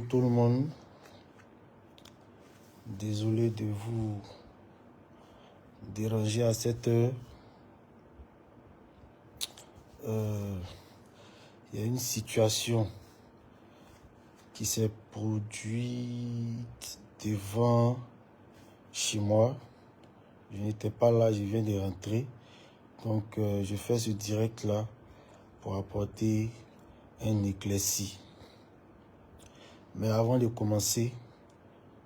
tout le monde. Désolé de vous déranger à cette heure. Il y a une situation qui s'est produite devant chez moi. Je n'étais pas là, je viens de rentrer. Donc, je fais ce direct-là pour apporter un éclairci. Mais avant de commencer,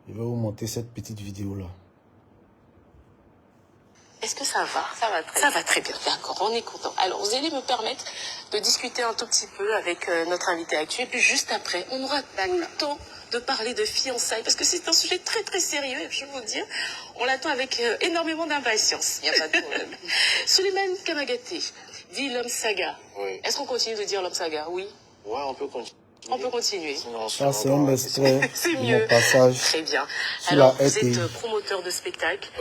je vais vous montrer cette petite vidéo-là. Est-ce que ça va? Ça va très bien. D'accord, on est content. Alors, vous allez me permettre de discuter un tout petit peu avec notre invité actuel. Puis juste après, on aura tout le temps de parler de fiançailles, parce que c'est un sujet très très sérieux, et je vais vous dire, on l'attend avec énormément d'impatience. Il n'y a pas de problème. Souleymane Kamagaté, dit l'homme saga. Oui. Est-ce qu'on continue de dire l'homme saga? Oui. Ouais, on peut continuer. On peut continuer. Ça, c'est un extrait C'est de mieux. mon passage. Très bien. Sur Alors, la vous RTI. êtes promoteur de spectacles.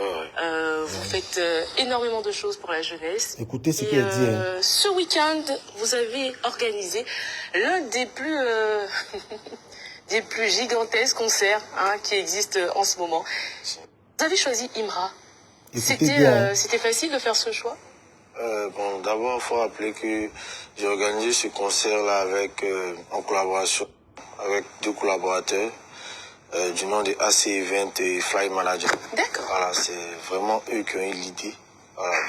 Vous faites énormément de choses pour la jeunesse. Écoutez ce qu'il a dit. Hein. Ce week-end, vous avez organisé l'un des plus des plus gigantesques concerts qui existent en ce moment. Vous avez choisi Imra. C'était facile de faire ce choix? Bon, d'abord, il faut rappeler que j'ai organisé ce concert-là avec, en collaboration avec deux collaborateurs du nom de AC Event et Fly Manager. D'accord. Voilà, c'est vraiment eux qui ont eu l'idée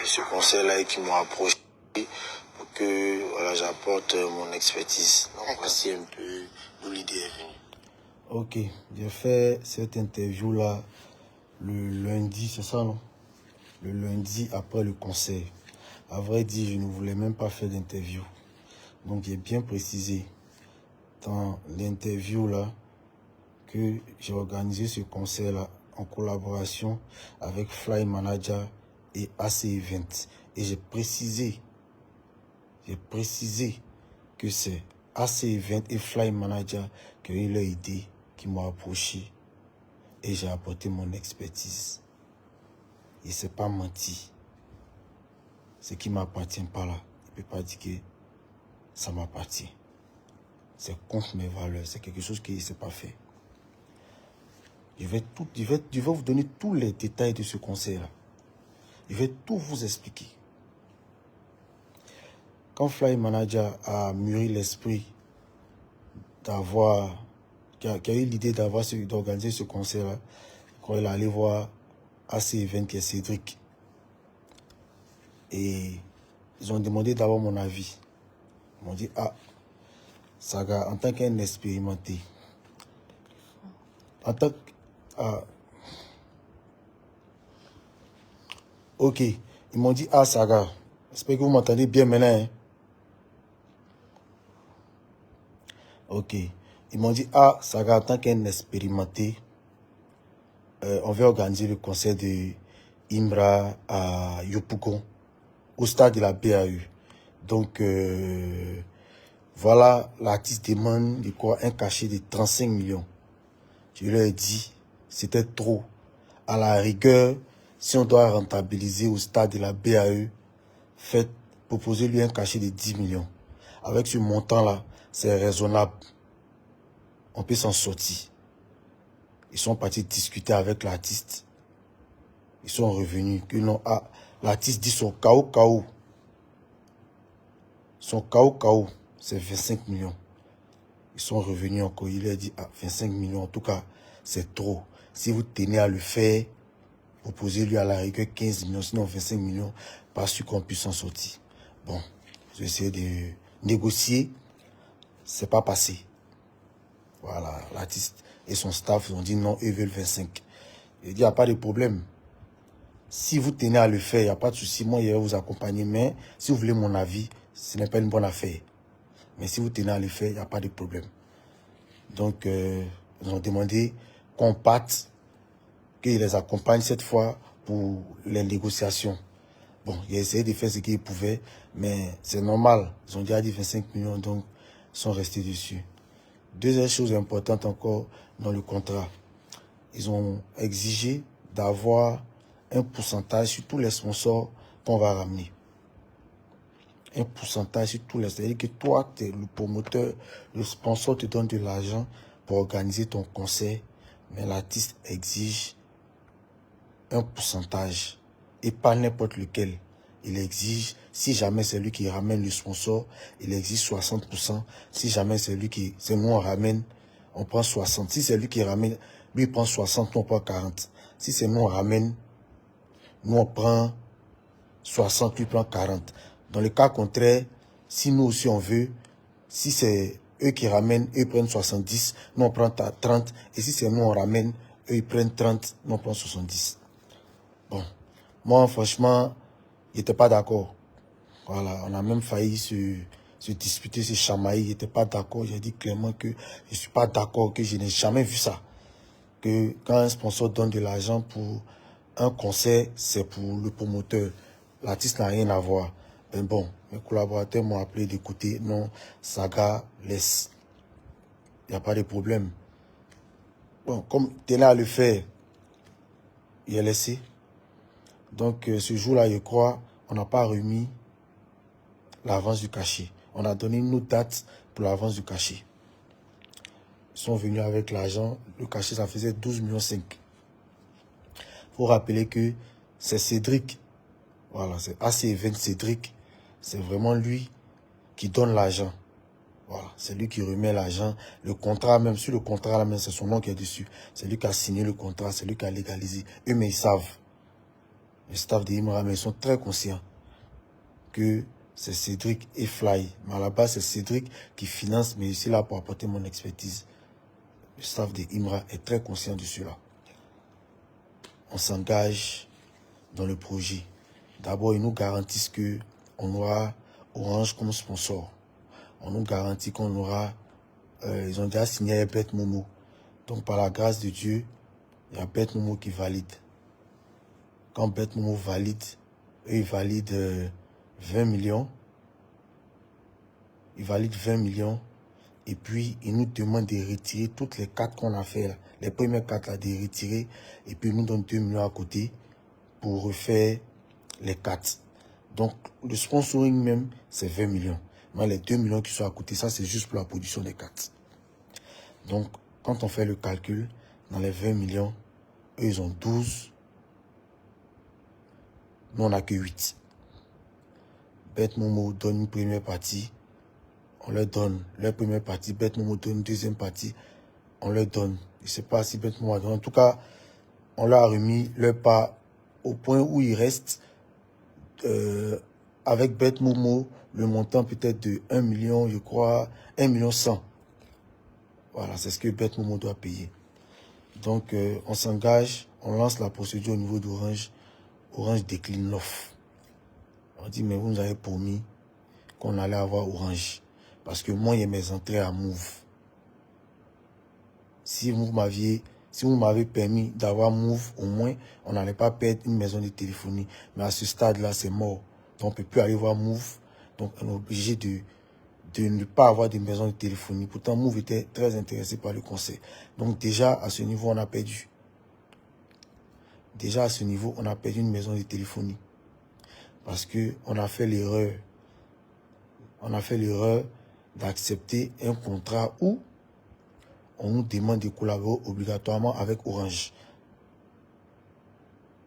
de ce concert-là et qui m'ont approché pour que voilà, j'apporte mon expertise. Donc voici un peu d'où l'idée est venue. Ok, j'ai fait cette interview-là le lundi, c'est ça, non? Le lundi après le concert. À vrai dire, je ne voulais même pas faire d'interview. Donc, j'ai bien précisé dans l'interview là que j'ai organisé ce concert-là en collaboration avec Fly Manager et AC Event. Et j'ai précisé que c'est AC Event et Fly Manager qui ont eu leur idée, qui m'ont approché et j'ai apporté mon expertise. Et c'est pas menti. Ce qui ne m'appartient pas là, je ne peux pas dire que ça m'appartient. C'est contre mes valeurs, c'est quelque chose qui ne s'est pas fait. Je vais vous donner tous les détails de ce concert-là. Je vais tout vous expliquer. Quand Fly Manager a mûri l'esprit d'avoir, qui a eu l'idée d'organiser ce concert-là, quand il est allé voir AC Event qui est Cédric, et ils ont demandé d'abord mon avis. Ils m'ont dit, ah, Saga, en tant qu'un expérimenté, en tant que... Ah, ok, ils m'ont dit, ah, Saga, j'espère que vous m'entendez bien maintenant. Hein? Ok, ils m'ont dit, ah, Saga, en tant qu'un expérimenté, on va organiser le concert de Imra à Yopougon, au stade de la BAU. Donc, voilà, l'artiste demande de quoi un cachet de 35 millions. Je leur ai dit, c'était trop. À la rigueur, si on doit rentabiliser au stade de la BAE, proposez-lui un cachet de 10 millions. Avec ce montant-là, c'est raisonnable. On peut s'en sortir. Ils sont partis discuter avec l'artiste. Ils sont revenus. Que non, ah, l'artiste dit son KO. Son KO, c'est 25 millions. Ils sont revenus encore. Il a dit, ah, 25 millions, en tout cas, c'est trop. Si vous tenez à le faire, proposez-lui à la rigueur 15 millions, sinon 25 millions, pas sûr qu'on puisse s'en sortir. Bon, j'ai essayé de négocier, c'est pas passé. Voilà, l'artiste et son staff ont dit non, eux veulent 25. Il dit, il n'y a pas de problème. Si vous tenez à le faire, il n'y a pas de souci, moi, je vais vous accompagner, mais si vous voulez mon avis, ce n'est pas une bonne affaire. Mais si vous tenez à le faire, il n'y a pas de problème. Donc, ils ont demandé qu'on parte, qu'ils les accompagnent cette fois pour les négociations. Bon, ils ont essayé de faire ce qu'ils pouvaient, mais c'est normal. Ils ont déjà dit 25 millions, donc ils sont restés dessus. Deuxième chose importante encore dans le contrat. Ils ont exigé d'avoir un pourcentage sur tous les sponsors qu'on va ramener. Un pourcentage sur tous les... C'est-à-dire que toi, tu es le promoteur, le sponsor te donne de l'argent pour organiser ton concert, mais l'artiste exige un pourcentage et pas n'importe lequel. Il exige, si jamais c'est lui qui ramène le sponsor, il exige 60%. Si jamais c'est nous on ramène, on prend 60. Si c'est lui qui ramène, lui il prend 60, nous on prend 40. Si c'est nous on ramène, nous on prend 60, lui prend 40. Dans le cas contraire, si nous aussi on veut, si c'est eux qui ramènent, eux prennent 70, nous on prend 30. Et si c'est nous on ramène, eux ils prennent 30, nous on prend 70. Bon, moi franchement, il n'était pas d'accord. Voilà, on a même failli se disputer, se chamailler. Il n'était pas d'accord. J'ai dit clairement que je ne suis pas d'accord, que je n'ai jamais vu ça. Que quand un sponsor donne de l'argent pour un concert, c'est pour le promoteur. L'artiste n'a rien à voir. Mais bon, mes collaborateurs m'ont appelé d'écouter. Non, Saga, laisse. Il n'y a pas de problème. Bon, comme tu es là à le faire, il a laissé. Donc, ce jour-là, je crois, on n'a pas remis l'avance du cachet. On a donné une autre date pour l'avance du cachet. Ils sont venus avec l'argent. Le cachet, ça faisait 12,5 millions. Il faut rappeler que c'est Cédric. Voilà, c'est AC20 Cédric. C'est vraiment lui qui donne l'argent. Voilà, c'est lui qui remet l'argent. Le contrat, même sur le contrat, là, même c'est son nom qui est dessus. C'est lui qui a signé le contrat, c'est lui qui a légalisé. Eux, mais ils savent. Le staff de Imra, mais ils sont très conscients que c'est Cédric et Fly. Mais à la base, c'est Cédric qui finance, mais ici là pour apporter mon expertise. Le staff de Imra est très conscient de cela. On s'engage dans le projet. D'abord, ils nous garantissent que on aura Orange comme sponsor. On nous garantit qu'on aura... ils ont déjà signé avec Bet Momo. Donc, par la grâce de Dieu, il y a Bet Momo qui valide. Quand Bet Momo valide, eux, ils valident 20 millions. Ils valident 20 millions. Et puis, ils nous demandent de retirer toutes les 4 qu'on a fait là. Les premières 4 là, de retirer. Et puis, ils nous donnent 2 millions à côté pour refaire les 4. Donc, le sponsoring même, c'est 20 millions. Mais les 2 millions qui sont à côté, ça, c'est juste pour la production des 4. Donc, quand on fait le calcul, dans les 20 millions, eux, ils ont 12. Nous, on n'a que 8. Bet Momo donne une première partie. On leur donne leur première partie. Bet Momo donne une deuxième partie. On leur donne. Je ne sais pas si Bet Momo a donné. En tout cas, on leur a remis leur part au point où il reste avec Bet Momo le montant peut-être de 1 million, je crois, 1 million 100. Voilà, c'est ce que Bet Momo doit payer. Donc, on s'engage, on lance la procédure au niveau d'Orange. Orange décline l'offre. On dit, mais vous nous avez promis qu'on allait avoir Orange. Parce que moi, il y a mes entrées à Move. Si vous m'avez permis d'avoir Move, au moins, on n'allait pas perdre une maison de téléphonie. Mais à ce stade-là, c'est mort. Donc, on ne peut plus aller voir Move. Donc, on est obligé de ne pas avoir de maison de téléphonie. Pourtant, Move était très intéressé par le conseil. Donc, déjà, à ce niveau, on a perdu. Déjà, à ce niveau, on a perdu une maison de téléphonie. Parce qu'on a fait l'erreur. On a fait l'erreur d'accepter un contrat où on nous demande de collaborer obligatoirement avec Orange.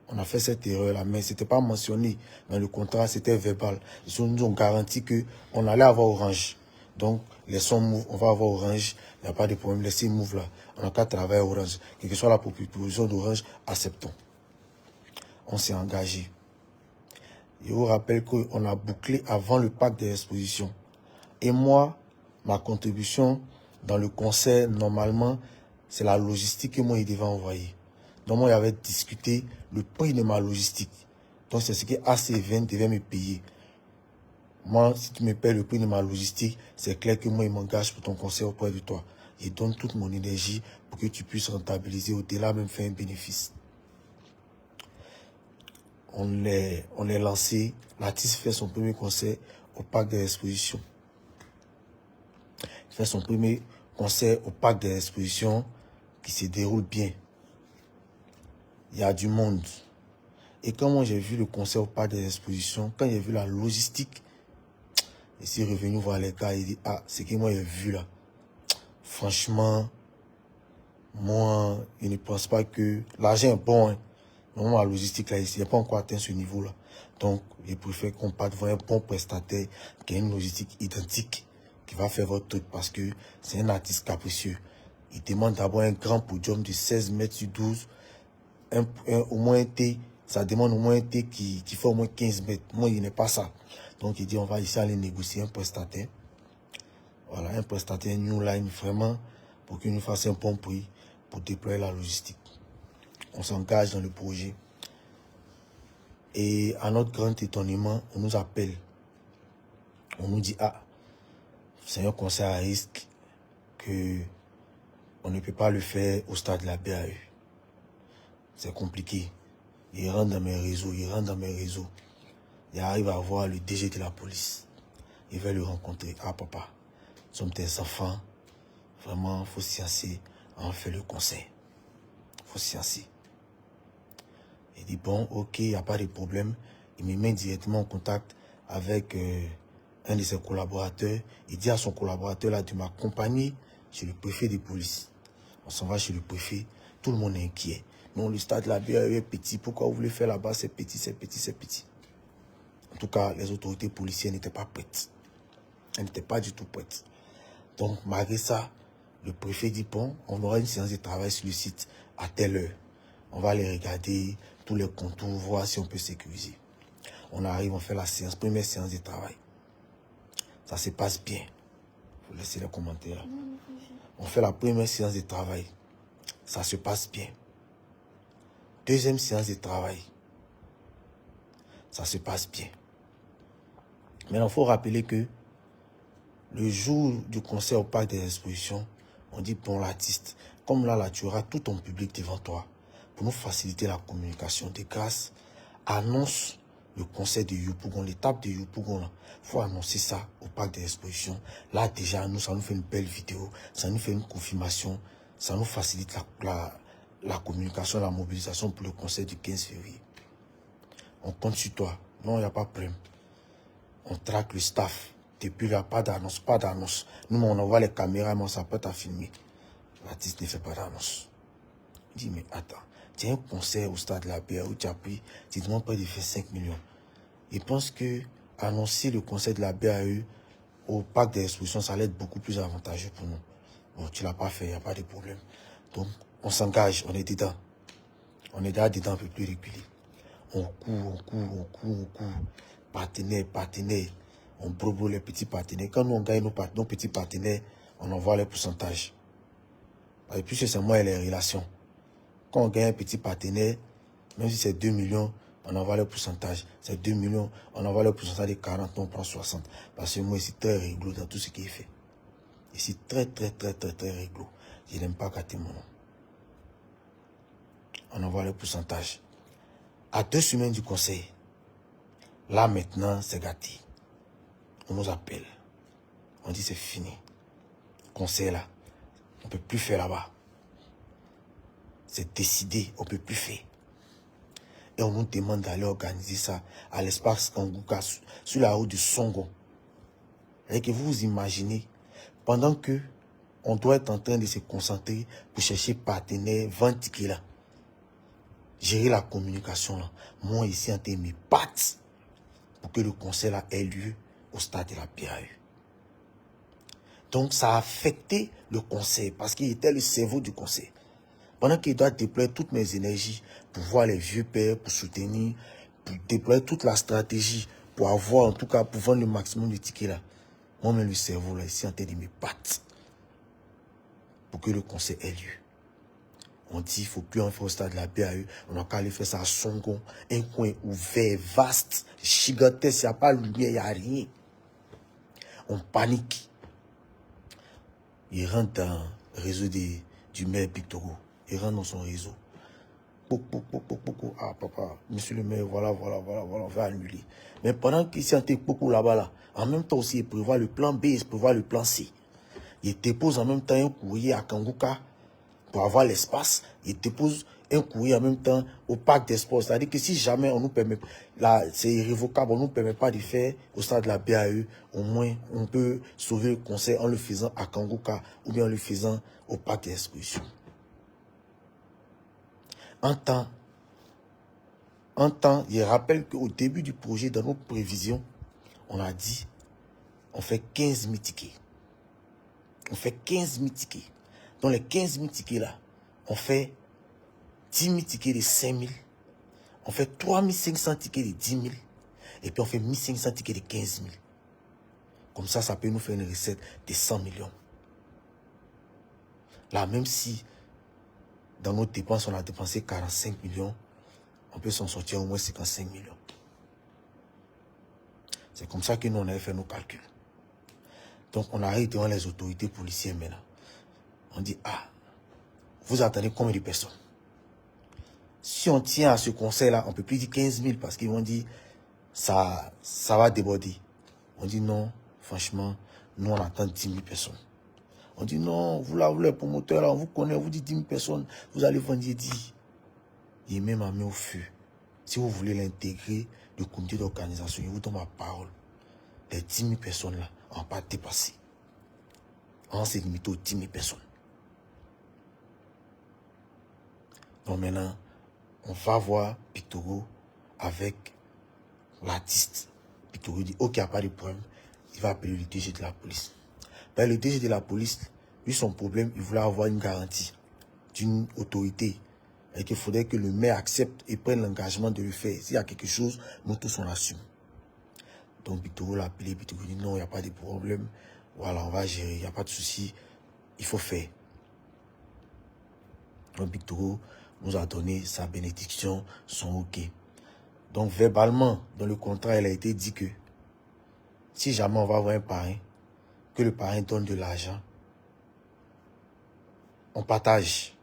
On a fait cette erreur-là, mais ce n'était pas mentionné dans le contrat, c'était verbal. Ils nous ont garanti qu'on allait avoir Orange. Donc, laissons Move, on va avoir Orange, il n'y a pas de problème, laissez Move là. On n'a qu'à travailler Orange. Quelle que soit la proposition d'Orange, acceptons. On s'est engagé. Je vous rappelle qu'on a bouclé avant le pack des expositions. Et moi, ma contribution dans le concert, normalement, c'est la logistique que moi, il devait envoyer. Donc, moi, il avait discuté le prix de ma logistique. Donc, c'est ce que AC20 devait me payer. Moi, si tu me payes le prix de ma logistique, c'est clair que moi, il m'engage pour ton concert auprès de toi. Je donne toute mon énergie pour que tu puisses rentabiliser au-delà, même faire un bénéfice. On est lancé. L'artiste fait son premier concert au parc des expositions. Il fait son premier concert au parc des expositions qui se déroule bien. Il y a du monde. Et quand moi j'ai vu le concert au parc des expositions, quand j'ai vu la logistique, je suis revenu voir les gars et dit, ah, c'est que moi j'ai vu là. Franchement, moi, je ne pense pas que l'argent est bon. Hein. Normalement, la logistique, là, ici, il n'y a pas encore atteint ce niveau-là. Donc, je préfère qu'on parte voir un bon prestataire qui a une logistique identique, qui va faire votre truc parce que c'est un artiste capricieux. Il demande d'abord un grand podium de 16 mètres sur 12, au moins un T, ça demande au moins un T qui fait au moins 15 mètres. Moi, il n'est pas ça. Donc, il dit, on va ici aller négocier un prestataire. Voilà, un prestataire New Line, vraiment, pour qu'il nous fasse un bon prix pour déployer la logistique. On s'engage dans le projet. Et à notre grand étonnement, on nous appelle. On nous dit, ah, c'est un concert à risque que on ne peut pas le faire au stade de la BAE. C'est compliqué. Il rentre dans mes réseaux, il arrive à voir le DG de la police. Il va le rencontrer. Ah, papa, nous sommes tes enfants. Vraiment, il faut sciencer. On fait le concert. Il faut sciencer. Il dit, bon, ok, il n'y a pas de problème. Il me met directement en contact avec un de ses collaborateurs. Il dit à son collaborateur là de m'accompagner chez le préfet de police. On s'en va chez le préfet. Tout le monde est inquiet. Non, le stade de la BAE est petit. Pourquoi vous voulez faire là-bas? C'est petit, c'est petit, c'est petit. En tout cas, les autorités policières n'étaient pas prêtes. Elles n'étaient pas du tout prêtes. Donc, malgré ça, le préfet dit, bon, on aura une séance de travail sur le site à telle heure. On va aller regarder tous les contours, voir si on peut sécuriser. On arrive, on fait la séance, première séance de travail. Ça se passe bien. Vous laissez les commentaires. On fait la première séance de travail. Ça se passe bien. Deuxième séance de travail. Ça se passe bien. Maintenant, il faut rappeler que le jour du concert au parc des expositions, on dit, bon, l'artiste, comme là, tu auras tout ton public devant toi. Pour nous faciliter la communication, de grâce, annonce le concert de Yopougon, l'étape de Yopougon. Il faut annoncer ça au parc des expositions. Là, déjà, nous, ça nous fait une belle vidéo, ça nous fait une confirmation, ça nous facilite la communication, la mobilisation pour le concert du 15 février. On compte sur toi. Non, il n'y a pas de problème. On traque le staff. Depuis là, pas d'annonce, pas d'annonce. Nous, on envoie les caméras, mais on s'apprête à filmer. L'artiste ne fait pas d'annonce. Il dit, mais attends, tu as un concert au stade de la BAE où tu as pris, tu demandes pas de faire 5 millions. Il pense que annoncer le concert de la BAE au parc des expositions, ça allait être beaucoup plus avantageux pour nous. Bon, tu ne l'as pas fait, il n'y a pas de problème. Donc, on s'engage, on est dedans. On est dedans un peu plus régulier. On court. Partenaires. On brobo les petits partenaires. Quand nous, on gagne nos petits partenaires, on envoie les pourcentages. Et puis, c'est moi et les relations. Quand on gagne un petit partenaire, même si c'est 2 millions, on envoie le pourcentage. C'est 2 millions, on envoie le pourcentage de 40, on prend 60. Parce que moi, je suis très réglo dans tout ce qui est fait. Je suis très réglo. Je n'aime pas gâter mon nom. On envoie le pourcentage. À 2 semaines du conseil, là maintenant, c'est gâté. On nous appelle. On dit c'est fini. Conseil là, on ne peut plus faire là-bas. C'est décidé, on ne peut plus faire. Et on nous demande d'aller organiser ça à l'espace Kanguka, sur la route du Songo. Et que vous vous imaginez, pendant que on doit être en train de se concentrer pour chercher partenaires, 20 tickets là, gérer la communication là, moi ici en train de me battre pour que le concert là ait lieu au stade de la BAE. Donc ça a affecté le concert parce qu'il était le cerveau du concert. Pendant qu'il doit déployer toutes mes énergies pour voir les vieux pères, pour soutenir, pour déployer toute la stratégie, pour avoir, en tout cas, pour vendre le maximum de tickets là. Moi-même, le cerveau là, ici, en train de me battre pour que le concert ait lieu. On dit, il ne faut plus en faire au stade de la BAE. On n'a qu'à aller faire ça à Songo, un coin ouvert, vaste, gigantesque, il n'y a pas de lumière, il n'y a rien. On panique. Il rentre dans le réseau du maire Pictoro. Il rentre dans son réseau. Ah, papa, monsieur le maire, voilà, on va annuler. Mais pendant qu'il s'y entend beaucoup là-bas, en même temps aussi, il prévoit le plan B, il prévoit le plan C. Il dépose en même temps un courrier à Kanguka pour avoir l'espace. Il dépose un courrier en même temps au parc des sports. C'est-à-dire que si jamais on nous permet, là, c'est irrévocable, on ne nous permet pas de faire au stade de la BAE, au moins, on peut sauver le concert en le faisant à Kanguka ou bien en le faisant au parc des expositions. un temps, je rappelle qu'au début du projet, dans nos prévisions, on a dit, on fait 15 000 tickets. On fait 15 000 tickets. Dans les 15 000 tickets là, on fait 10 000 tickets de 5 000. On fait 3 500 tickets de 10 000. Et puis on fait 1 500 tickets de 15 000. Comme ça peut nous faire une recette de 100 millions. Là, même si dans nos dépenses, on a dépensé 45 millions, on peut s'en sortir au moins 55 millions. C'est comme ça que nous, on avait fait nos calculs. Donc, on arrive devant les autorités policières maintenant. On dit, ah, vous attendez combien de personnes? Si on tient à ce conseil-là, on ne peut plus dire 15 000 parce qu'ils vont dire, ça va déborder. On dit non, franchement, nous, on attend 10 000 personnes. On dit non, vous là, vous les promoteurs, là, on vous connaît, on vous dit 10 000 personnes, vous allez vendre dit. Il est même à main au feu. Si vous voulez l'intégrer, le comité d'organisation, il vous donne ma parole. Les 10 000 personnes là, on va pas dépasser. On s'est limité aux 10 000 personnes. Donc maintenant, on va voir Pictoro avec l'artiste. Pictoro dit, ok, il n'y a pas de problème. Il va appeler le DG de la police. Ben, le DG de la police, lui, son problème, il voulait avoir une garantie d'une autorité. Et qu'il faudrait que le maire accepte et prenne l'engagement de le faire. S'il y a quelque chose, nous tous on l'assume. Donc Pictoro l'a appelé, Pictoro dit non, il n'y a pas de problème. Voilà, on va gérer, il n'y a pas de souci. Il faut faire. Donc Pictoro nous a donné sa bénédiction, son OK. Donc verbalement, dans le contrat, il a été dit que si jamais on va avoir un parrain, que le parrain donne de l'argent, on partage.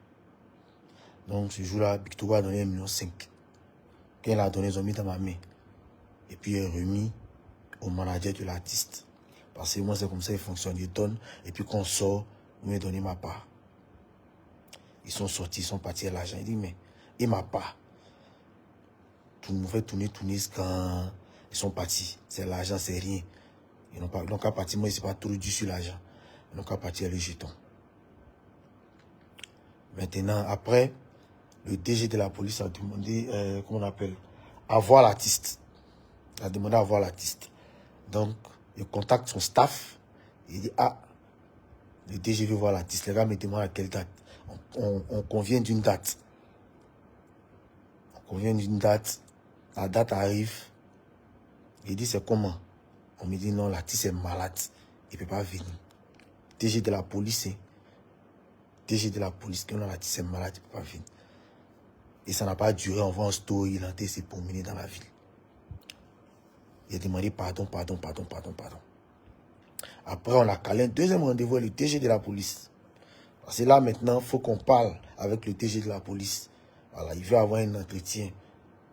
Donc ce jour-là, Pictoro a donné 1,5 million. Quand il a donné, ils ont mis dans ma main. Et puis il est remis au manager de l'artiste. Parce que moi, c'est comme ça, il fonctionne. Il donne, et puis quand on sort, il m'a donné ma part. Ils sont sortis, ils sont partis à l'argent. Il dit, mais, et ma part? Tout le monde fait tourner quand ils sont partis. C'est l'argent, c'est rien. Ils n'ont pas, donc à partir, moi, ils ne sont pas trop dû sur l'argent. Donc à partir, les jetons. Maintenant, après, le DG de la police a demandé, comment on appelle, à voir l'artiste. Il a demandé à voir l'artiste. Donc, il contacte son staff. Il dit, ah, le DG veut voir l'artiste. Les gars me demandent à quelle date. On convient d'une date. On convient d'une date. La date arrive. Il dit, c'est comment? On me dit, non, l'artiste est malade. Il ne peut pas venir. DG de la police, hein. DG de la police, que non, l'artiste est malade, il ne peut pas venir. Et ça n'a pas duré. On voit un story, il a été s'est promené dans la ville. Il a demandé pardon. Après, on a calé un deuxième rendez-vous avec le DG de la police. Parce que là, maintenant, il faut qu'on parle avec le DG de la police. Voilà, il veut avoir un entretien.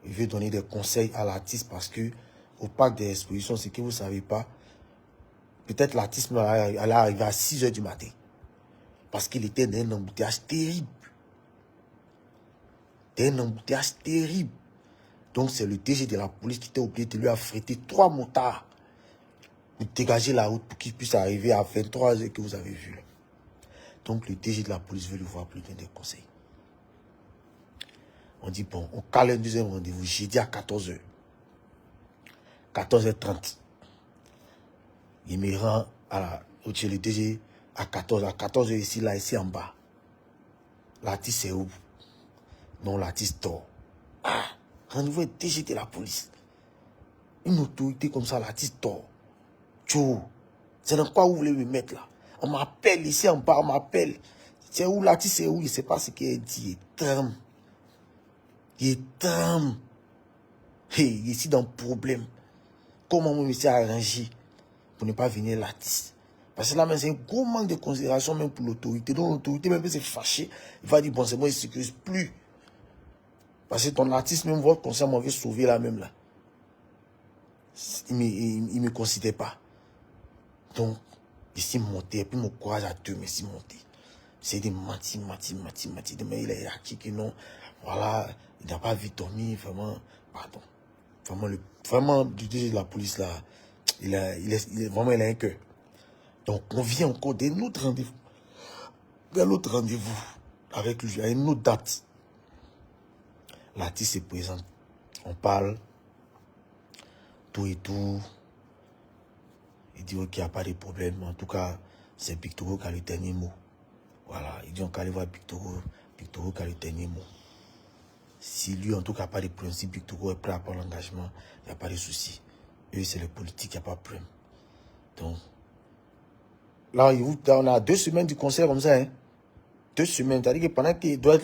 Il veut donner des conseils à l'artiste parce que au parc des expositions, c'est que vous ne savez pas. Peut-être l'artiste allait arriver à 6 h du matin. Parce qu'il était dans un embouteillage terrible. Donc, c'est le DG de la police qui était obligé de lui affréter 3 motards pour dégager la route pour qu'il puisse arriver à 23 h que vous avez vu. Là. Donc, le DG de la police veut lui voir plus d'un des conseils. On dit, bon, on cale un deuxième rendez-vous jeudi à 14 h. 14 h 30. Il me rend chez le DG à 14 h. À 14 h ici, là, ici en bas. L'artiste est où? Non, l'artiste dort. Ah, rendez-vous avec DG de la police. Une autorité comme ça, l'artiste dort. Tchou, c'est dans quoi vous voulez me mettre là? On m'appelle ici en bas, on m'appelle. C'est où l'artiste, c'est où? Il ne sait pas ce qu'il a dit. Il est tremble. Hey, il est ici dans le problème. Comment moi, je me suis arrangé pour ne pas venir l'artiste? Parce que là, c'est un gros manque de considération même pour l'autorité. Donc l'autorité même s'est fâchée. Il va dire, bon, c'est moi, il ne sécurise plus. Parce que ton artiste, même votre conseil m'avait sauvé là même là. Il ne me considère pas. Donc, il s'est monté. Et puis mon courage à deux, mais il s'est monté. C'est des menti. Mais il a acquis que non. Voilà, il n'a pas vite dormi. Vraiment, pardon. Vraiment, le DG de la police là, il a un cœur. Donc, on vient encore d'un autre rendez-vous. Avec lui, à une autre date. l'artiste se présente. On parle, tout et tout. Il dit qu'il n'y a pas de problème. En tout cas, c'est Victor qui a le dernier mot. Voilà, il dit on va aller voir Victor qui a le dernier mot. Si lui, en tout cas, pas de problème, si Victor est prêt à prendre l'engagement, il n'y a pas de souci. Eux, c'est le politique, il n'y a pas de problème. Donc, là, on a 2 semaines du concert comme ça, hein. 2 semaines, c'est-à-dire que pendant qu'il doit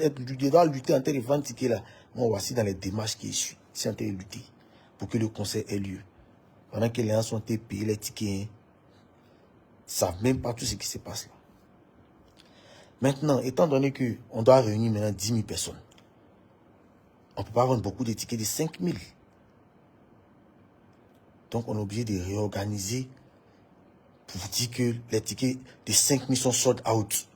lutter en train de vendre tickets là, moi, voici dans les démarches qui suivent, c'est en train de lutter pour que le concert ait lieu. Pendant que les gens sont payés les tickets, hein, ils ne savent même pas tout ce qui se passe là. Maintenant, étant donné qu'on doit réunir maintenant 10 000 personnes, on ne peut pas vendre beaucoup de tickets de 5 000. Donc, on est obligé de réorganiser pour vous dire que les tickets de 5 000 sont sold out.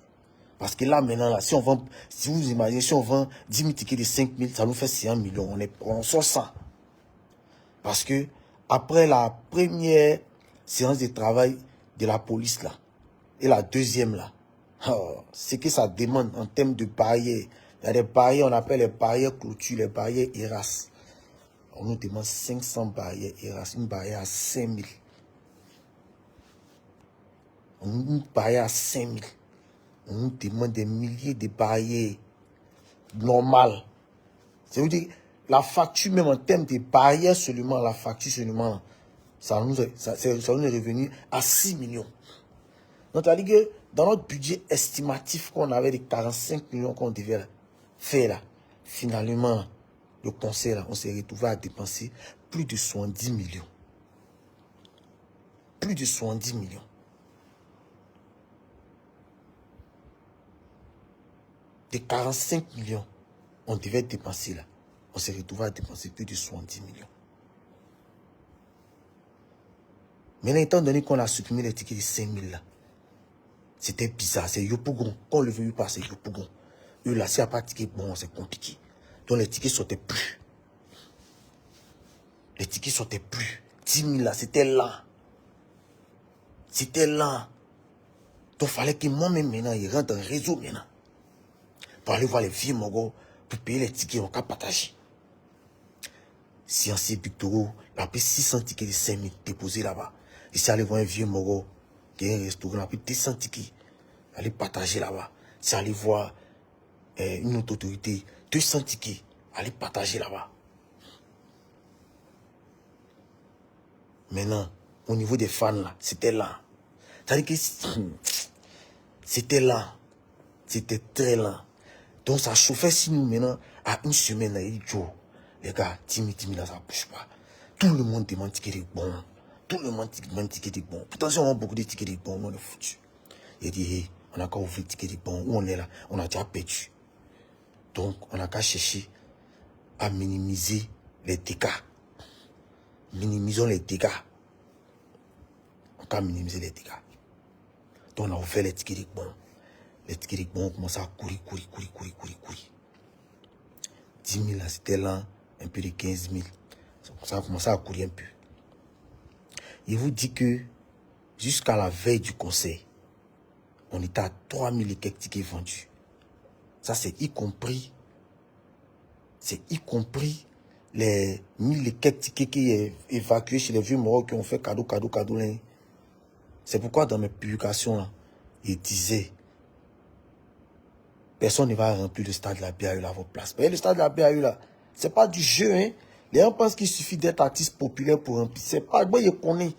Parce que là, maintenant, là, si vous imaginez, si on vend 10 000 tickets de 5 000, ça nous fait 100 millions. On sort ça. Parce que, après la première séance de travail de la police, là, et la deuxième, là, c'est que ça demande en termes de barrières. Il y a des barrières, on appelle les barrières clôture, les barrières ERAS. On nous demande 500 barrières ERAS, une barrière à 5 000. Une barrière à 5 000. On nous demande des milliers de barrières normales. C'est-à-dire la facture, même en termes de barrières seulement, la facture seulement, ça nous est revenu à 6 millions. Donc, c'est-à-dire que dans notre budget estimatif qu'on avait de 45 millions qu'on devait faire là, finalement, le concert là, on s'est retrouvé à dépenser plus de 70 millions. Plus de 70 millions. De 45 millions, on devait dépenser là. On s'est retrouvé à dépenser plus de 70 millions. Maintenant, étant donné qu'on a supprimé les tickets de 5 000 là, c'était bizarre. C'est Yopougon. Quand on le veut pas, c'est Yopougon. Eux là, s'il n'y a pas de ticket, bon, c'est compliqué. Donc les tickets sortaient plus. Les tickets sortaient plus. 10 000 là, c'était lent. C'était lent. Donc il fallait que moi-même maintenant, il rentre dans le réseau maintenant. Pour aller voir les vieux mogos, pour payer les tickets, on va partager. Si on sait Victor, il a pris 600 tickets de 5 000 déposés là-bas. Et si aller voir un vieux mogo, qui est un restaurant, il a pris 200 tickets, aller partager là-bas. Si aller voir une autre autorité, 200 tickets, aller partager là-bas. Maintenant, au niveau des fans là, c'était lent. C'est-à-dire que c'était lent. C'était très lent. Donc ça chauffait si nous maintenant, à une semaine, là, il dit, Joe, les gars, Timmy, là, ça ne bouge pas. Tout le monde demande ticket de bon. Tout le monde demande ticket de bon. Pourtant, si on a beaucoup de tickets de bon, on est foutu. Il dit, hey, on a qu'à ouvrir le ticket de bon. Où on est là, on a déjà perdu. Donc, on a qu'à chercher à minimiser les dégâts. Minimisons les dégâts. On a qu'à minimiser les dégâts. Donc, on a ouvert les tickets de bon. Les tickets de bon ont commencé à courir. 10 000, là, c'était lent. Un peu de 15 000. Ça a commencé à courir un peu. Il vous dit que jusqu'à la veille du concert, on était à 3 000 et quelques tickets vendus. Ça, c'est y compris les 1000 et quelques tickets qui est évacués chez les vieux morts qui ont fait cadeau. Là. C'est pourquoi dans mes publications, là, il disait, personne ne va remplir le stade de la BAU à votre place. Mais le stade de la BAU là, c'est pas du jeu, hein. Les gens pensent qu'il suffit d'être artiste populaire pour remplir. C'est pas, bon, il connaît.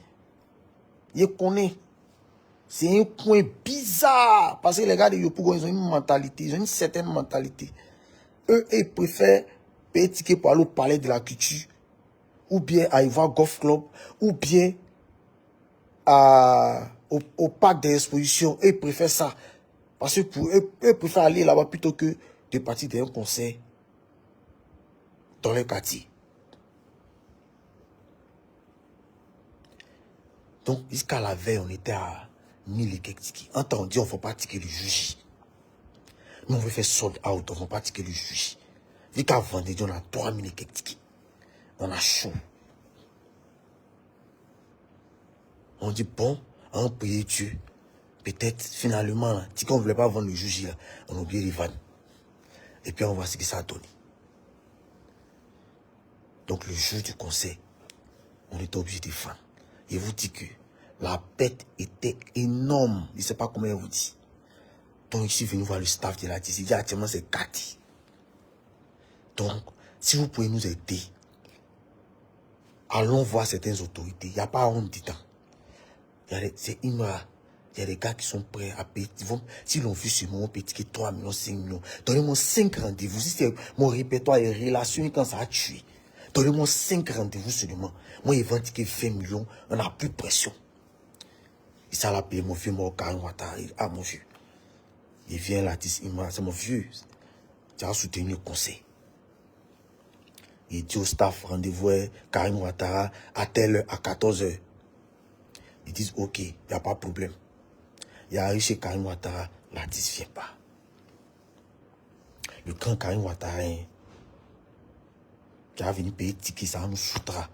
C'est un coin bizarre. Parce que les gars de Yopougon, ils ont une mentalité, ils ont une certaine mentalité. Eux, ils préfèrent payer ticket pour aller au palais de la culture, ou bien à y voir Golf Club, ou bien au parc des expositions. Eux, ils préfèrent ça. Parce que pour eux, ils préfèrent aller là-bas plutôt que de partir d'un concert dans le quartier. Donc, jusqu'à la veille, on était à 1000 et quelques tickets. En temps, on dit, on ne faut pas ticket le juge. Nous, on veut faire sold out, on ne faut pas ticket le juge. Vu qu'à vendredi, on a 3000 et quelques tickets. On a chaud. On dit, bon, on paye Dieu. Peut-être, finalement, là, si on ne voulait pas vendre le juge, là, on a oublié les vannes. Et puis, on voit ce que ça a donné. Donc le jour du conseil, on était obligé de vendre. Il vous dit que la perte était énorme. Je ne sais pas comment il vous dit. Donc je suis venu voir le staff de la DIS. Il dit actuellement c'est Cathy. Donc, si vous pouvez nous aider, allons voir certaines autorités. Il n'y a pas honte dedans. C'est Imra. Il y a des gars qui sont prêts à payer. S'ils l'ont vu sur moi, on peut tirer 3 millions, 5 millions. Donnez-moi 5 rendez-vous. Si c'est mon répertoire est relationné quand ça a tué, donnez-moi 5 rendez-vous seulement. Moi, ils vont tirer 20 millions. On n'a plus de pression. Et ça l'a payé mon vieux mort, Karim Ouattara. Ah, mon vieux. Il vient là, dit Imra, c'est mon vieux. Tu as soutenu le conseil. Il dit au staff, rendez-vous Karim Ouattara à telle heure, à 14 h. Ils disent, ok, il n'y a pas de problème. Il y a arrivé chez Karim Ouattara, la 10 ne vient pas. Le grand Karim Ouattara, qui a venu payer ticket, ça nous soutera.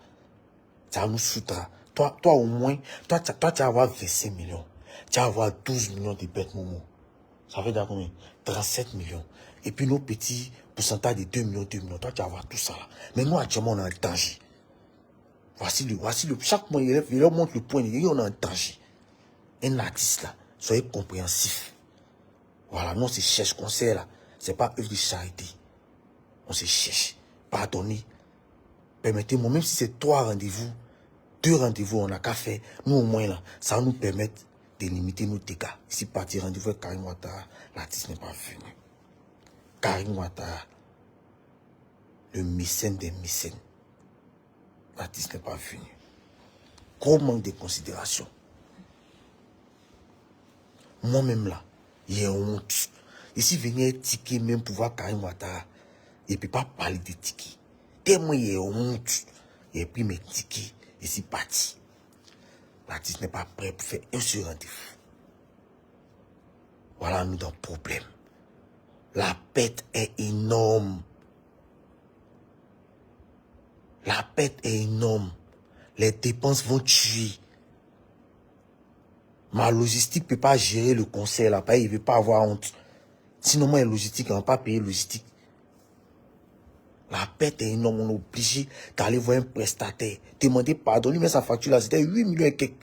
Ça nous soutera. Toi au moins, toi, tu vas avoir 25 millions. Tu vas avoir 12 millions de bêtes Momo. Ça fait déjà combien? 37 millions. Et puis nos petits pourcentages de 2 millions, 2 millions. Toi, tu vas avoir tout ça là. Mais nous, actuellement, on a un danger. Voici le, chaque mois, il leur montre le point. Il on a un danger. Un artiste là, soyez compréhensif. Voilà, nous, on se cherche conseil là. C'est pas œuvre de charité. On se cherche. Pardonnez. Permettez-moi, même si c'est 3 rendez-vous, 2 rendez-vous, on n'a qu'à faire. Nous, au moins là, ça va nous permettre de limiter nos dégâts. Ici, partir rendez-vous avec Karim Ouattara, l'artiste n'est pas venu. Karim Ouattara, le mécène des mécènes. L'artiste n'est pas venu. Gros manque de considération. Moi-même là, il y a honte. Ici, venir ticket même pour voir Karim Ouattara, il ne peut pas parler de ticket. Tellement il y a honte. Il a pris mes tickets et c'est parti. L'artiste n'est pas prêt pour faire un seul rendez-vous. Voilà, nous dans le problème. La perte est énorme. La perte est énorme. Les dépenses vont tuer. Ma logistique ne peut pas gérer le concert là. Il ne veut pas avoir honte. Sinon, moi, la logistique, on ne va pas payer logistique. La perte est énorme. On est obligé d'aller voir un prestataire. Demander pardon. Lui, mais sa facture là, c'était 8 millions et quelques.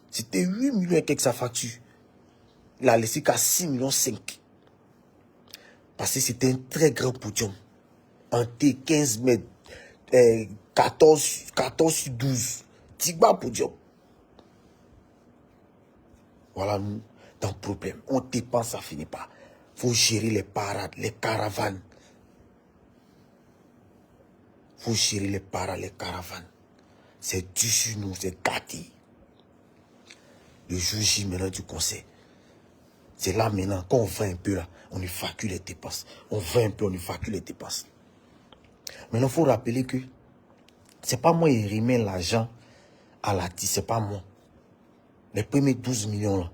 C'était 8 millions et quelques sa facture. Il a laissé qu'à 6 millions 5. Parce que c'était un très grand podium. Un T 15 mètres. 14 sur 12. Tigba podium. Voilà, nous, dans le problème. On dépense, ça finit pas. Faut gérer les parades, les caravanes. Faut gérer les parades, les caravanes. C'est du sur nous, c'est gâté. Le jour J maintenant du conseil. C'est là maintenant, quand on va un peu là, on évacue les dépenses. On va un peu, on évacue les dépenses. Maintenant, il faut rappeler que c'est pas moi qui remets l'argent à la TIS, c'est pas moi. Les premiers 12 millions là,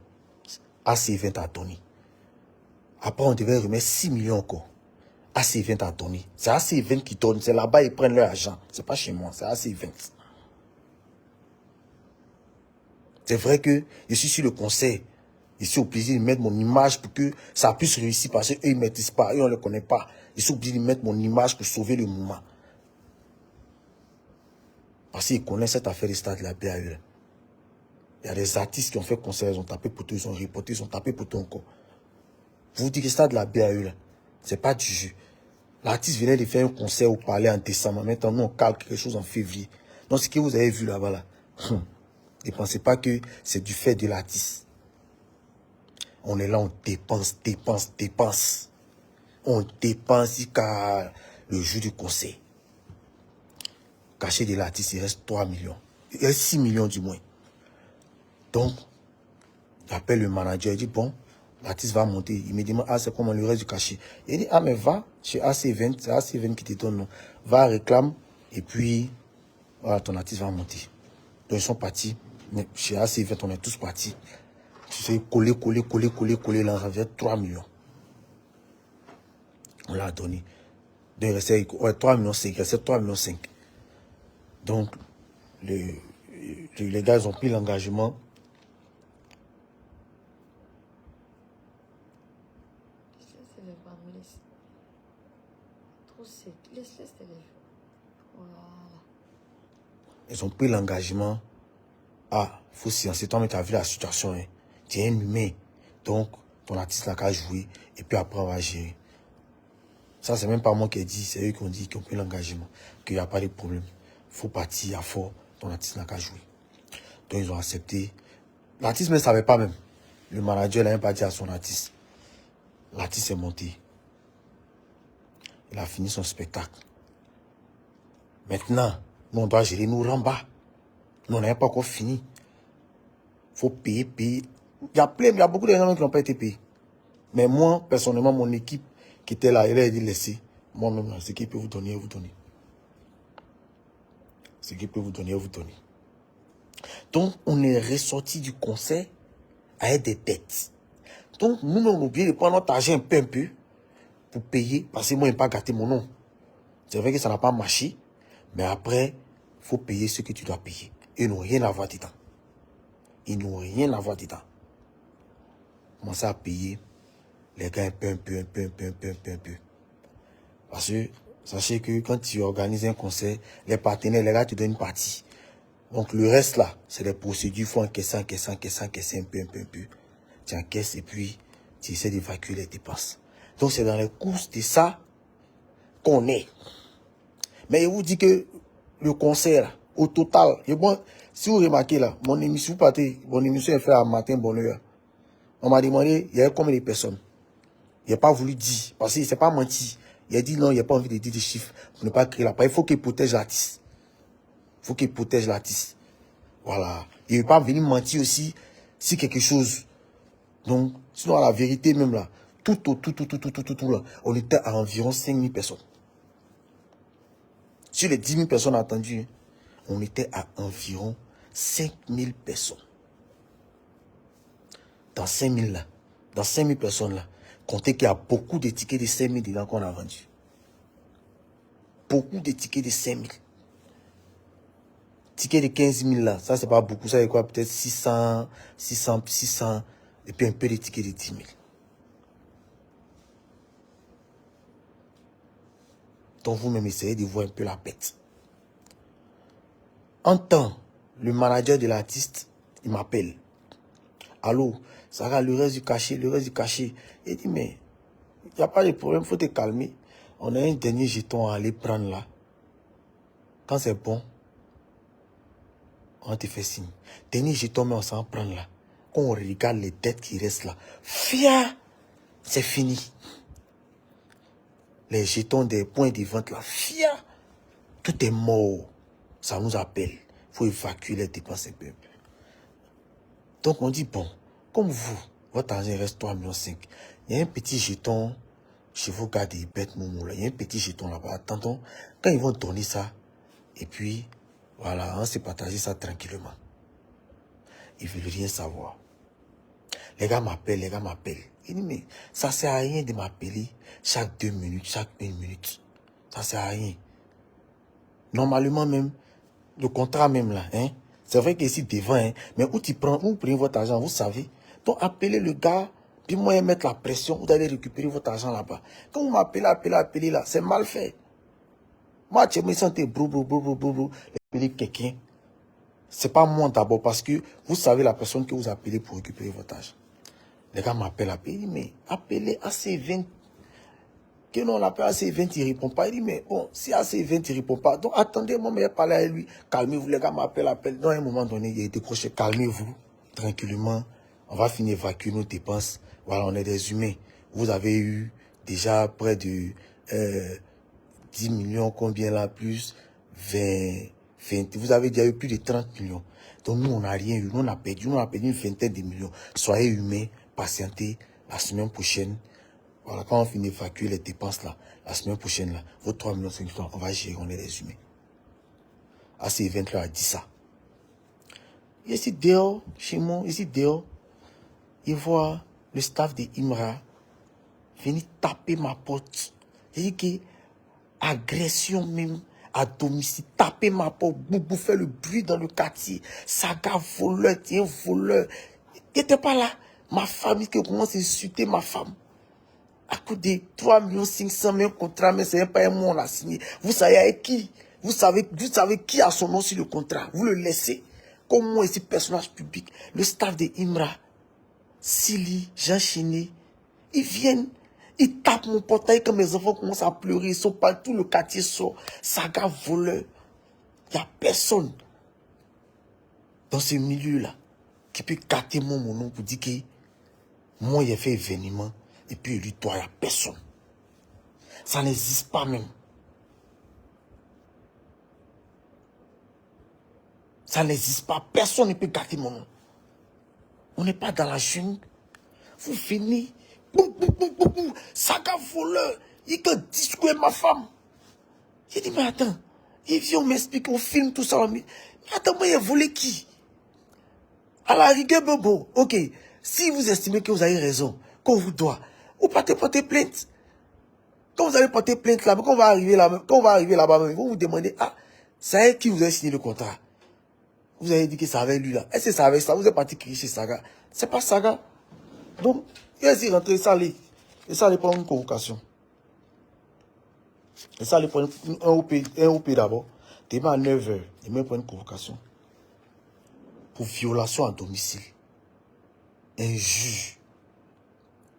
AC20 a donné. Après, on devait remettre 6 millions encore. AC20 a donné. C'est AC20 qui donne. C'est là-bas, ils prennent leur argent. C'est pas chez moi, c'est AC20. C'est vrai que je suis sur le conseil. Je suis obligé de mettre mon image pour que ça puisse réussir parce qu'eux, ils ne maîtrisent pas, eux, on ne les connaît pas. Je suis obligé de mettre mon image pour sauver le mouvement. Parce qu'ils connaissent cette affaire de stade de la BAE. Il y a des artistes qui ont fait concert, ils ont tapé pour tout, ils ont reporté, ils ont tapé pour tout encore. Je vous dis que le stade de la BAE, c'est pas du jeu. L'artiste venait de faire un concert au palais en décembre. Maintenant, nous, on calque quelque chose en février. Donc, ce que vous avez vu là-bas, là, ne pensez pas que c'est du fait de l'artiste. On est là, on dépense, dépense, dépense. On dépense jusqu'à le jour du conseil. Caché de l'artiste, il reste 3 millions. Il reste 6 millions du moins. Donc, j'appelle le manager, il dit, bon, l'artiste va monter. Il me demande, ah, c'est comment le reste du cachet? Il dit, ah, mais va chez AC20, c'est AC20 qui te donne, non. Va, réclame, et puis, voilà, ton artiste va monter. Donc, ils sont partis. Mais chez AC20, on est tous partis. C'est coller, là, ça fait 3 millions. On l'a donné. Donc, il restait 3 millions 5, il restait 3 millions 5. Donc, les gars, ils ont pris l'engagement. Laisse les voir, laisse. Trop sec. Laisse les voir. Ils ont pris l'engagement. Ah, faut sciencer. Toi, mais tu as vu la situation. Hein. Tu es un humain. Donc, ton artiste n'a qu'à jouer. Et puis après, on va gérer. Ça, c'est même pas moi qui ai dit. C'est eux qui ont dit, qui ont pris l'engagement. Qu'il n'y a pas de problème. Faut partir à fort. Ton artiste n'a qu'à jouer. Donc, ils ont accepté. L'artiste ne savait pas même. Le manager n'a même pas dit à son artiste. L'artiste est monté. Il a fini son spectacle. Maintenant, nous, on doit gérer nos rembats. Nous, on n'a pas encore fini. Il faut payer. Il y a beaucoup de gens qui n'ont pas été payés. Mais moi, personnellement, mon équipe qui était là, elle a dit laisser. Moi-même, ce qu'il peut vous donner, vous donner. Ce qu'il peut vous donner, vous donner. Donc, on est ressorti du concert avec des dettes. Donc, nous, on a oublié de prendre notre argent un peu pour payer. Parce que moi, je n'ai pas gâté mon nom. C'est vrai que ça n'a pas marché. Mais après, il faut payer ce que tu dois payer. Ils n'ont rien à voir dedans. Ils n'ont rien à voir dedans. Commencez à payer les gars un peu. Parce que, sachez que quand tu organises un concert, les partenaires, les gars te donnent une partie. Donc le reste là, c'est des procédures, il faut encaisser un peu. Tu encaisses et puis tu essaies d'évacuer les dépenses. Donc c'est dans les courses de ça qu'on est. Mais je vous dis que le concert, là, au total, et bon, si vous remarquez là, mon émission est faite à matin bonne heure. On m'a demandé, il y avait combien de personnes? Il n'a pas voulu dire, parce qu'il ne s'est pas menti. Il a dit non, il n'a pas envie de dire des chiffres pour ne pas créer la peur. Il faut qu'il protège l'artiste. Il faut qu'il protège l'artiste. Voilà. Il ne veut pas venir mentir aussi si quelque chose. Donc, sinon, à la vérité même là, tout là, on était à environ 5000 personnes. Sur les 10 000 personnes attendues, on était à environ 5000 personnes. Dans 5000 là, dans 5000 personnes là, comptez qu'il y a beaucoup de tickets de 5000 dedans qu'on a vendus. Beaucoup de tickets de 5000. Tickets de 15 000 là, ça c'est pas beaucoup, ça c'est quoi, peut-être 600, et puis un peu de tickets de 10 000. Donc vous-même essayez de voir un peu la pète. En temps, le manager de l'artiste, il m'appelle. Allô, Sarah, le reste du cachet. Il dit, mais il n'y a pas de problème, il faut te calmer. On a un dernier jeton à aller prendre là. Quand c'est bon, on te fait signe. Dernier jeton, mais on s'en prend là. Quand on regarde les dettes qui restent là, fia, c'est fini. Les jetons des points de vente là, fia, tout est mort. Ça nous appelle. Il faut évacuer les dépenses un peu. Donc on dit, bon, comme vous, votre argent reste 3,5 millions. Il y a un petit jeton chez vos gars des bêtes momo là. Il y a un petit jeton là-bas. Attendons, quand ils vont donner ça, et puis, voilà, on s'est partagé ça tranquillement. Ils ne veulent rien savoir. Les gars m'appellent. Ils disent, mais ça ne sert à rien de m'appeler chaque 2 minutes, chaque 1 minute. Ça ne sert à rien. Normalement même, le contrat même là, hein, c'est vrai qu'ici devant, hein, mais où vous prenez votre argent, vous savez. Donc appelez le gars, puis moi mettre la pression, vous allez récupérer votre argent là-bas. Quand vous m'appelez là, c'est mal fait. Moi, je me sentais brou, appeler quelqu'un. C'est pas moi d'abord parce que vous savez la personne que vous appelez pour récupérer votre argent. Les gars m'appellent, ils disent, mais appelez AC20. Que non, on l'appelle AC20, il ne répond pas. Il dit, mais bon, si AC20, il ne répond pas, donc attendez, moi, je vais parler à lui. Calmez-vous, les gars m'appellent. Dans un moment donné, il a été décroché. Calmez-vous, tranquillement. On va finir évacuer nos dépenses. Voilà, on est des humains. Vous avez eu déjà près de 10 millions, combien là, plus 20. Vous avez déjà eu plus de 30 millions. Donc nous, on n'a rien eu. Nous, on a perdu une vingtaine de millions. Soyez humains, patientez. La semaine prochaine, voilà, quand on finit d'évacuer les dépenses là, la semaine prochaine là, vos 3 millions, 5 millions, on va gérer, on est des humains. À ces événements-là, a dit ça. Ici dehors, chez moi, il voit le staff de Imra venir taper ma porte. Il dit que agression même à domicile, taper ma porte, boubou, faire le bruit dans le quartier, saga voleur, tiens voleur. Il n'était pas là. Ma famille qui commence à insulter ma femme. À coup de 3 500 000 contrats, mais c'est pas un mois on a signé. Vous savez avec qui? Vous savez qui a son nom sur le contrat. Vous le laissez. Comme moi, ici, personnage public. Le staff de Imra, Sili, Jean Chiné, ils viennent, ils tapent mon portail quand mes enfants commencent à pleurer. Ils sont pas, tout le quartier sort. Saga voleur. Il n'y a personne dans ce milieu-là qui peut capter mon nom pour dire que moi, j'ai fait événement et puis lui, toi, il n'y a personne. Ça n'existe pas même. Ça n'existe pas. Personne ne peut gâter mon nom. On n'est pas dans la jungle. Vous venez. Boum, boum, boum, boum, boum. Saga voleur. Il que discouer ma femme. J'ai dit, mais attends. Il vient, on m'explique, on filme tout ça. Mais attends, moi, il a volé qui? À la rigueur, Bobo. Ok. Si vous estimez que vous avez raison, qu'on vous doit, vous partez porter plainte. Quand vous allez porter plainte là, quand on va arriver là-bas, vous vous demandez, ah, c'est qui vous a signé le contrat? Vous avez dit que ça avait lui là. Est-ce que ça avait ça? Vous êtes parti crier chez Saga. C'est pas Saga. Donc, il va rentrer, ça allait. Et ça allait prendre une convocation. Et ça allait prendre un OP d'abord. Demain à 9h, il me prend une convocation. Pour violation à domicile. Un juge.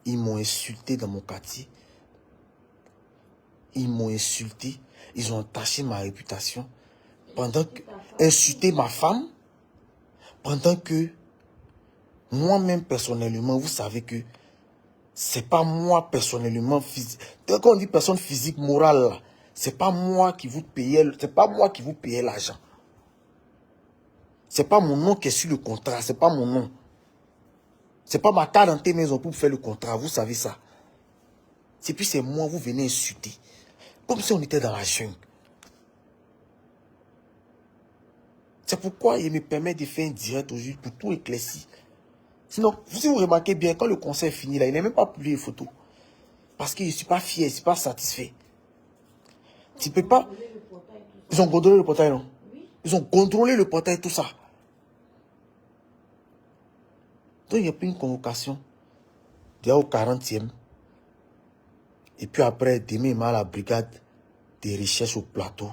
Ils m'ont insulté dans mon quartier. Ils m'ont insulté. Ils ont entaché ma réputation. Pendant que, insulter ma femme, pendant que moi-même personnellement, vous savez que c'est pas moi personnellement physique. Quand on dit personne physique, morale, c'est pas moi qui vous payez, c'est pas moi qui vous payez l'argent. C'est pas mon nom qui est sur le contrat, c'est pas mon nom. C'est pas ma carte dans tes maisons pour faire le contrat, vous savez ça. C'est puis c'est moi, vous venez insulter. Comme si on était dans la jungle. C'est pourquoi il me permet de faire un direct aujourd'hui pour tout éclaircir. Sinon, si vous remarquez bien, quand le concert est fini, là, il n'a même pas publié les photos. Parce que je ne suis pas fier, je ne suis pas satisfait. Tu ne peux pas... Ils ont contrôlé le portail, non? Ils ont contrôlé le portail, tout ça. Donc, il n'y a plus une convocation. Déjà au 40e. Et puis après, demain, il m'a la brigade des recherches au plateau.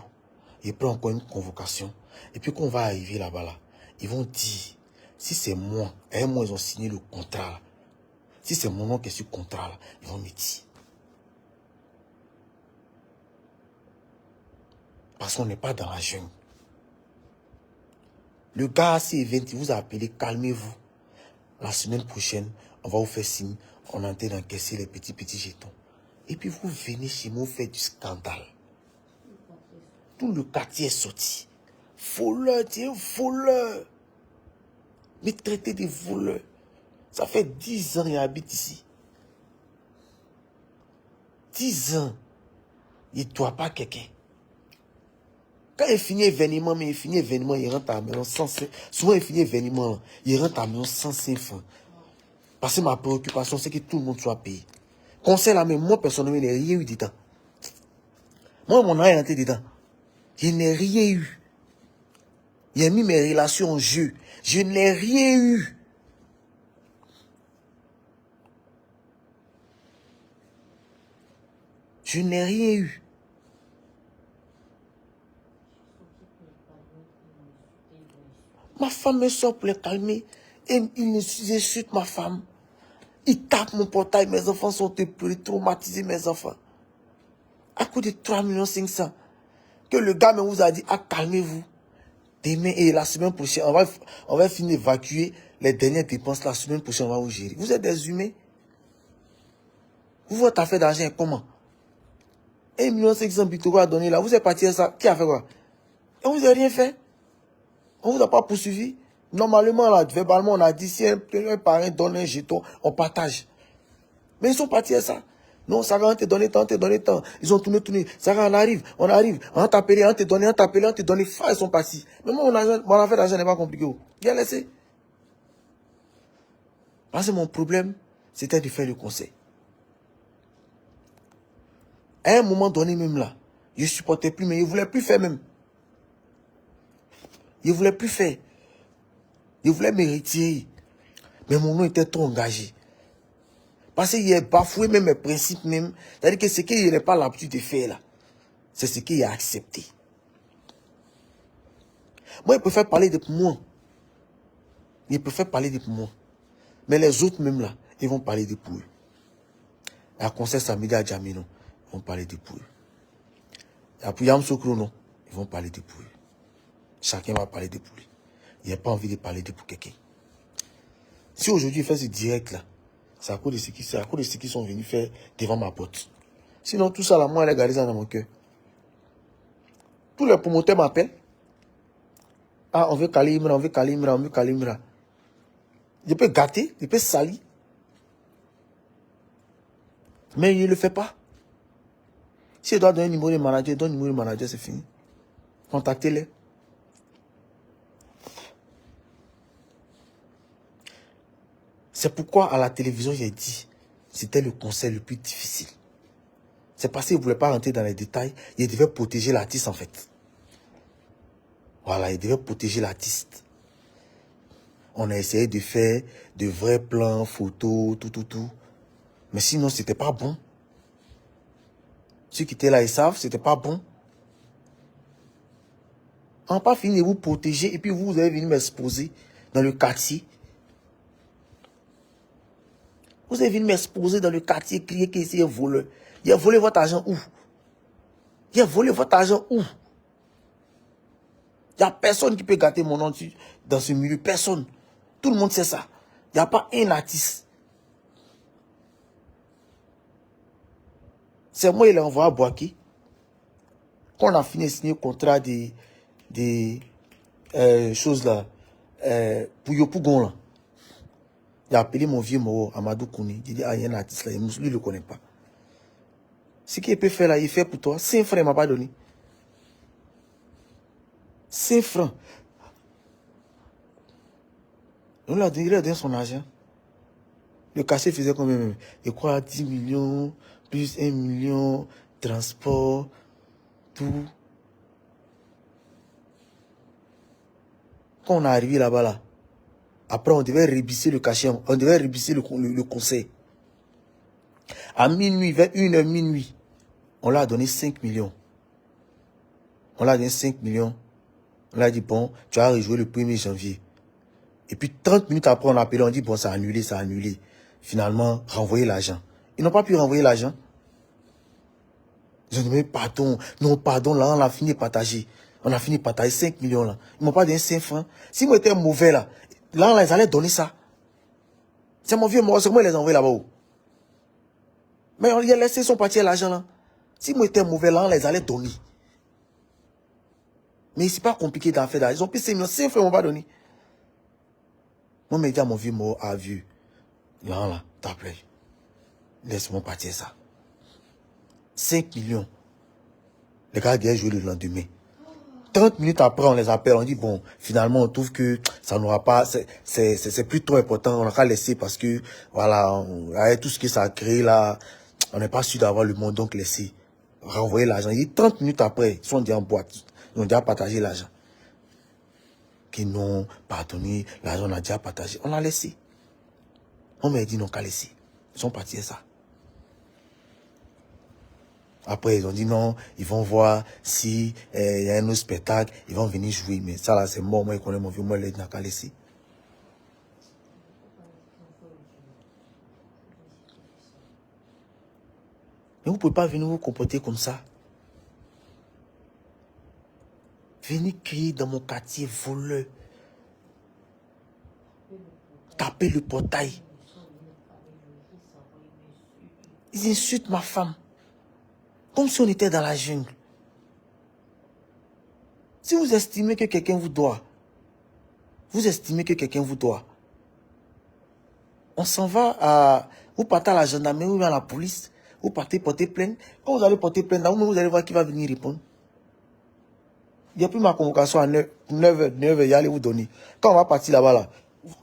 Il prend encore une convocation. Et puis quand on va arriver là-bas, là, ils vont dire, si c'est moi, et moi, ils ont signé le contrat. Là. Si c'est mon nom qui est sur le contrat, là, ils vont me dire. Parce qu'on n'est pas dans la jungle. Le gars, c'est 20, il vous a appelé, calmez-vous. La semaine prochaine, on va vous faire signe. On est en train d'encaisser les petits jetons. Et puis vous venez chez moi, vous faites du scandale. Tout le quartier est sorti. Voleur, tu es voleur. Mais traité de voleur. Ça fait 10 ans qu'il habite ici. 10 ans. Il ne doit pas quelqu'un. Quand il finit événement, il rentre à la maison sans... Souvent, il finit événement, il rentre à la maison sans 5 francs. Parce que ma préoccupation, c'est que tout le monde soit payé. Conseil là, mais moi, personnellement, je n'ai rien eu dedans. Moi, mon nom est rentré dedans. Je n'ai rien eu. J'ai mis mes relations en jeu. Je n'ai rien eu. Je n'ai rien eu. Ma femme me sort pour les calmer. Et il insulte ma femme. Il tape mon portail. Mes enfants sont traumatisés, mes enfants. À coup de 3 500 000. Que le gars me vous a dit, ah, calmez-vous. Demain et la semaine prochaine, on va finir d'évacuer les dernières dépenses. La semaine prochaine, on va vous gérer. Vous êtes des humains. Vous, votre affaire d'argent est comment? 1 500 000 bitcoins à donner là. Vous êtes parti à ça. Qui a fait quoi? Et vous n'avez rien fait. On ne vous a pas poursuivi. Normalement, là, verbalement, on a dit, si un parent donne un jeton, on partage. Mais ils sont partis à ça. Non, ça va, on te donne temps. Ils ont tourné. Ça va, on arrive. On t'appelle, on te donne, ils sont partis. Mais moi, mon affaire d'argent n'est pas compliqué. Bien laissé. Parce que mon problème, c'était de faire le conseil. À un moment donné, même là, je ne supportais plus, mais je ne voulais plus faire même. Je ne voulais plus faire. Je voulais me retirer. Mais mon nom était trop engagé. Parce qu'il a bafoué même mes principes même. C'est-à-dire que ce qu'il n'a pas l'habitude de faire là, c'est ce qu'il a accepté. Moi, ils préfèrent parler des poumons. Ils préfèrent parler des poumons. Mais les autres, même là, ils vont parler des poules. À concert samedi à Djamino, ils vont parler des poules. À Pouyam Sokro, non, ils vont parler des poules. Chacun va parler des poules. Il n'a pas envie de parler de pour quelqu'un. Si aujourd'hui il fait ce direct là, c'est à cause de ceux qui sont venus faire devant ma porte. Sinon, tout ça là, moi, elle a gardé ça dans mon cœur. Tous les promoteurs m'appellent. Ah, on veut Kalimra, on veut Kalimra, on veut Kalimra. Je peux gâter, je peux salir. Mais il ne le fait pas. Si je dois donner un numéro de manager, donne un numéro de manager, c'est fini. Contactez-les. C'est pourquoi à la télévision, j'ai dit, c'était le conseil le plus difficile. C'est parce qu'il ne voulait pas rentrer dans les détails. Il devait protéger l'artiste en fait. Voilà, il devait protéger l'artiste. On a essayé de faire de vrais plans, photos, tout. Mais sinon, c'était pas bon. Ceux qui étaient là, ils savent, c'était pas bon. On n'a pas fini de vous protéger et puis vous avez venu m'exposer dans le quartier. Vous avez venu m'exposer dans le quartier, crier que c'est un voleur. Il a volé votre argent où? Il a volé votre argent où? Il n'y a personne qui peut gâter mon nom dans ce milieu. Personne. Tout le monde sait ça. Il n'y a pas un artiste. C'est moi qui l'ai envoyé à Boaki. Quand on a fini de signer le contrat des choses là, pour Yopougon là, il a appelé mon vieux Moro, Amadou Kouni. Il dit, ah, il y a un artiste là, lui, il ne le connaît pas. Ce qu'il peut faire là, il fait pour toi. 5 francs, il ne m'a pas donné. 5 francs. On l'a donné son argent. Le cachet faisait combien même? Je crois 10 millions, plus 1 million, transport, tout. Quand on est arrivé là-bas, là, après on devait rébisser le cachet, on devait rébisser le conseil. À minuit, vers 1h minuit, on l'a donné 5 millions. On l'a donné 5 millions. On l'a dit, bon, tu vas rejouer le 1er janvier. Et puis 30 minutes après, on a appelé, on dit, bon, ça a annulé, ça a annulé. Finalement, renvoyer l'argent. Ils n'ont pas pu renvoyer l'argent. Ils ont dit, pardon, non, pardon, là, on a fini de partager. On a fini de partager 5 millions, là. Ils ne m'ont pas donné 5 francs. Si moi, j'étais mauvais, là, ils allaient donner ça. C'est mon vieux mort, c'est moi qui les ai envoyés là-bas. Mais on a laissé son parti à l'argent, là. Si moi, j'étais mauvais, là, on les allait donner. Mais c'est pas compliqué d'en faire. Ils ont pris 5 millions, 5 francs, ils ne m'ont pas donné. Moi, je me dis à mon vieux mort, à vu. Là, t'appelles. Laisse-moi partir ça. 5 millions. Les gars viennent jouer le lendemain. 30 minutes après, on les appelle. On dit, bon, finalement, on trouve que ça n'aura pas... C'est plus trop important. On a qu'à laisser parce que, voilà, avec tout ce que ça a créé là, on n'est pas sûr d'avoir le monde, donc laisser. Renvoyer l'argent. Et 30 minutes après, ils sont déjà en boîte. Ils ont déjà partagé l'argent. Qui n'ont pas donné, l'argent on a déjà partagé. On l'a laissé. On m'a dit non qu'à laisser. Ils sont partis à ça. Après, ils ont dit non, ils vont voir si y a un autre spectacle, ils vont venir jouer. Mais ça là, c'est mort. Moi, je connais mon vieux, moi, je l'ai dit qu'à laisser. Mais vous ne pouvez pas venir vous comporter comme ça. Venez crier dans mon quartier voleur. Taper le portail. Ils insultent ma femme. Comme si on était dans la jungle. Si vous estimez que quelqu'un vous doit, on s'en va à... Vous partez à la gendarmerie ou à la police, vous partez porter plainte. Quand vous allez porter plainte, là, vous allez voir qui va venir répondre. Il n'y a plus ma convocation à 9h, il allez vous donner. Quand on va partir là-bas, là,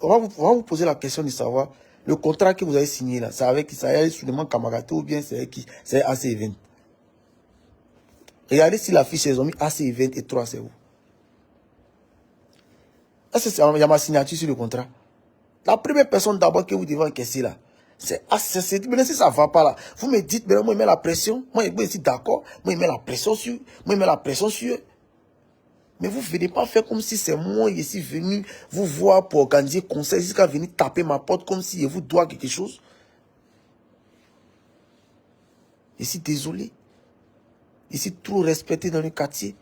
on va vous poser la question de savoir, le contrat que vous avez signé là, c'est avec qui? C'est soudainement Kamagato ou bien c'est avec qui? C'est AC Event. Regardez si la fiche, ils ont mis AC Event et 3, c'est où? Il y a ma signature sur le contrat. La première personne d'abord que vous devez encaisser là, c'est AC. Mais si ça ne va pas là, vous me dites, mais moi, je mets la pression. Moi, je suis d'accord. Moi, je mets la pression sur. Moi, Mais vous ne venez pas faire comme si c'est moi qui suis venu vous voir pour organiser un concert, jusqu'à venir taper ma porte comme si je vous dois quelque chose. Je suis désolé. Je suis trop respecté dans le quartier.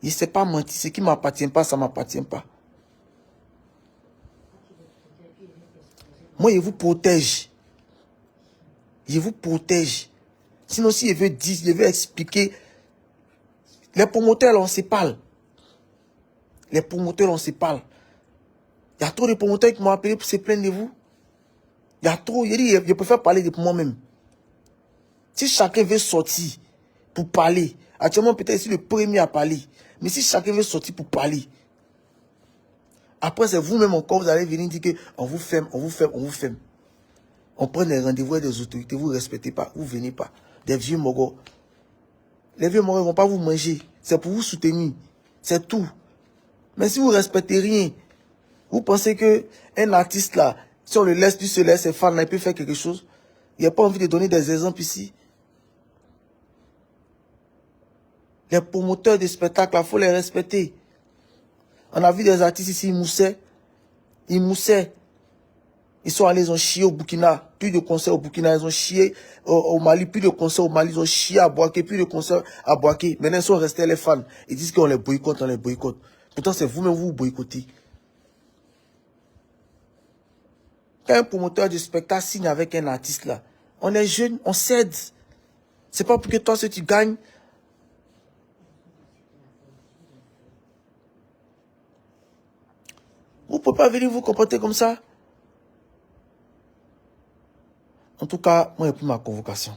Je ne sais pas mentir. Ce qui ne m'appartient pas, ça ne m'appartient pas. Moi, je vous protège. Je vous protège. Sinon, si je veux dire, je veux expliquer. Les promoteurs, là, on se parle. Les promoteurs, on se parle. Il y a trop de promoteurs qui m'ont appelé pour se plaindre de vous. Il y a trop. Je préfère parler de moi-même. Si chacun veut sortir pour parler, actuellement, peut-être je suis le premier à parler. Mais si chacun veut sortir pour parler, après, c'est vous-même encore, vous allez venir dire qu'on vous ferme, on vous ferme, on vous ferme. On prend des rendez-vous avec des autorités, vous ne respectez pas, vous ne venez pas. Des vieux mogos. Les vieux mogos ne vont pas vous manger. C'est pour vous soutenir. C'est tout. Mais si vous ne respectez rien, vous pensez qu'un artiste là, si on le laisse, lui se laisse, ses fans là, il peut faire quelque chose. Il n'y a pas envie de donner des exemples ici. Les promoteurs de spectacles, il faut les respecter. On a vu des artistes ici, ils moussaient. Ils moussaient. Ils sont allés, ils ont chié au Burkina. Plus de concerts au Burkina. Ils ont chié au Mali. Plus de concerts au Mali. Ils ont chié à Boaké. Plus de concerts à Boaké. Maintenant, ils sont restés les fans. Ils disent qu'on les boycotte, on les boycotte. Pourtant, c'est vous-même vous boycottez. Quand un promoteur de spectacle signe avec un artiste là, on est jeune, on cède. C'est pas pour que toi, si tu gagnes. Vous ne pouvez pas venir vous comporter comme ça. En tout cas, moi, j'ai pris ma convocation.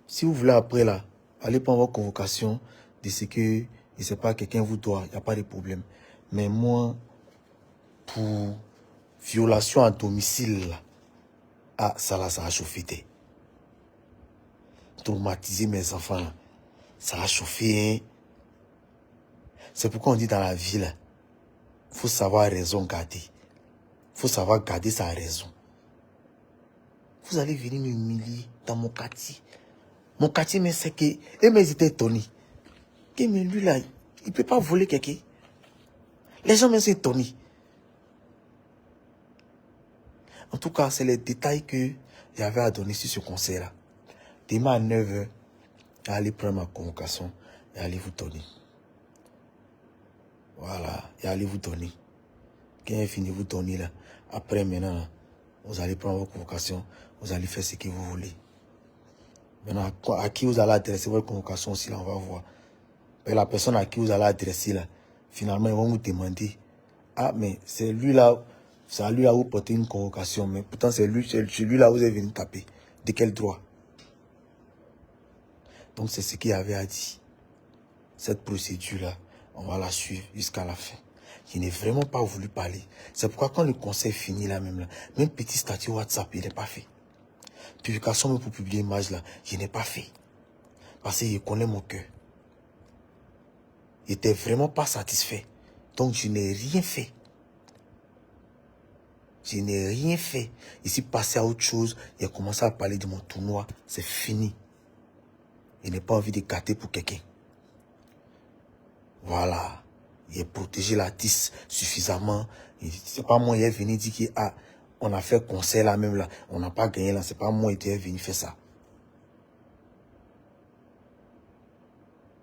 Si vous voulez après, là, allez prendre votre convocation de ce que, je ne sais pas, quelqu'un vous doit, il n'y a pas de problème. Mais moi, pour violation à domicile, là, ah, ça là, ça a chauffé. Traumatiser mes enfants, là, ça a chauffé. Hein? C'est pourquoi on dit dans la vie, là, il faut savoir raison garder. Il faut savoir garder sa raison. Vous allez venir m'humilier dans mon quartier. Mon quartier, mais c'est que... Et mais ils étaient étonnés. Mais lui, là, il ne peut pas voler quelqu'un. Les gens, mais sont étonnés. En tout cas, c'est les détails que j'avais à donner sur ce concert-là. Demain à 9h, j'allais prendre ma convocation et aller vous donner. Voilà, et aller vous donner. Quand j'ai fini de vous donner, là, après maintenant, là, vous allez prendre votre convocation, vous allez faire ce que vous voulez. Maintenant, à qui vous allez adresser votre convocation aussi, là, on va voir. Et la personne à qui vous allez adresser, là, finalement, ils vont vous demander, ah, mais c'est lui là, c'est à lui là où vous portez une convocation, mais pourtant c'est lui là où vous êtes venu taper. De quel droit? Donc c'est ce qu'il y avait à dire. Cette procédure-là, on va la suivre jusqu'à la fin. Je n'ai vraiment pas voulu parler. C'est pourquoi quand le conseil finit là même, petit statut WhatsApp, il n'est pas fait. Publication même pour publier l'image là, je n'ai pas fait. Parce que je connais mon cœur. Je n'étais vraiment pas satisfait. Donc je n'ai rien fait. Je n'ai rien fait. Ici, passé à autre chose, j'ai commencé à parler de mon tournoi. C'est fini. Je n'ai pas envie de gâter pour quelqu'un. Voilà. J'ai protégé l'artiste suffisamment. C'est pas moi qui est venu dire que ah, on a fait concert là même là. On n'a pas gagné là. C'est pas moi qui est venu faire ça.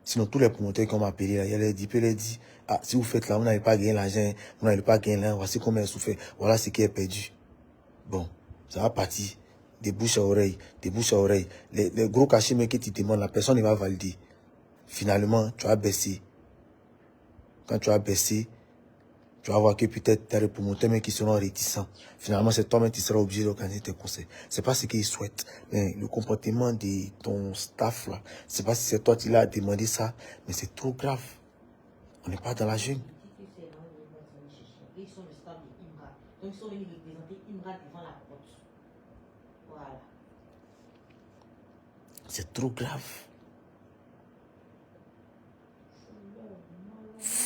Sinon, tous les promoteurs qui m'ont appelé là, il leur dit, ah, si vous faites là, vous n'avez pas gagné l'argent, vous n'avez pas gagné là, voici combien vous souffrez, voilà ce qui est perdu. Bon, ça va partir de bouche à oreille, de bouche à oreille. Les gros cachets mais que tu demandes, la personne ne va valider. Finalement, tu vas baisser. Quand tu vas baisser, tu vas voir que peut-être tu as des promoteurs mais qui seront réticents. Finalement, c'est toi-même qui seras obligé d'organiser tes conseils. C'est pas ce qu'ils souhaitent. Mais le comportement de ton staff là, c'est pas si c'est toi qui l'as demandé ça, mais c'est trop grave. On n'est pas dans la jungle. Ils sont le staff de Imra. Donc ils sont venus représenter Imra devant la porte. Voilà. C'est trop grave.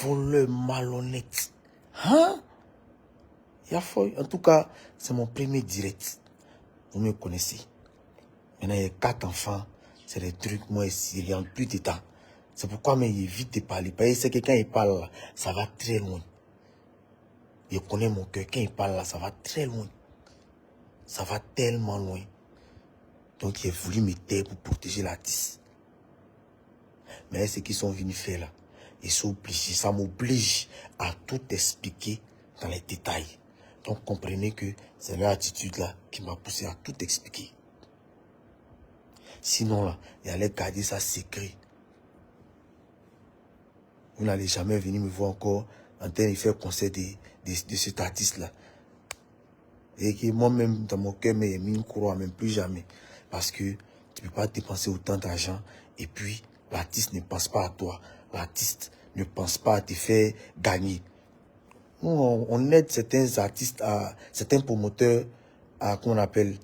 Voleur malhonnête. Hein? En tout cas, c'est mon premier direct. Vous me connaissez. Maintenant, il y a 4 enfants. c'est des trucs, moi, il n'y a plus de temps. C'est pourquoi mais il évite de parler. Parce que c'est que quand il parle là, ça va très loin. Il connaît mon cœur. Quand il parle là, ça va très loin. Ça va tellement loin. Donc il a voulu me taire pour protéger l'artiste. Mais ce qu'ils sont venus faire là, ils sont obligés. Ça m'oblige à tout expliquer dans les détails. Donc comprenez que c'est leur attitude là qui m'a poussé à tout expliquer. Sinon là, il allait garder ça secret. Vous n'allez jamais venir me voir encore en train de faire concert de cet artiste-là. Et que moi-même, dans mon cœur, mais mis une croix, même plus jamais. Parce que tu ne peux pas dépenser autant d'argent. Et puis, l'artiste ne pense pas à toi. L'artiste ne pense pas à te faire gagner. Nous, on aide certains artistes, certains promoteurs, qu'on appelle,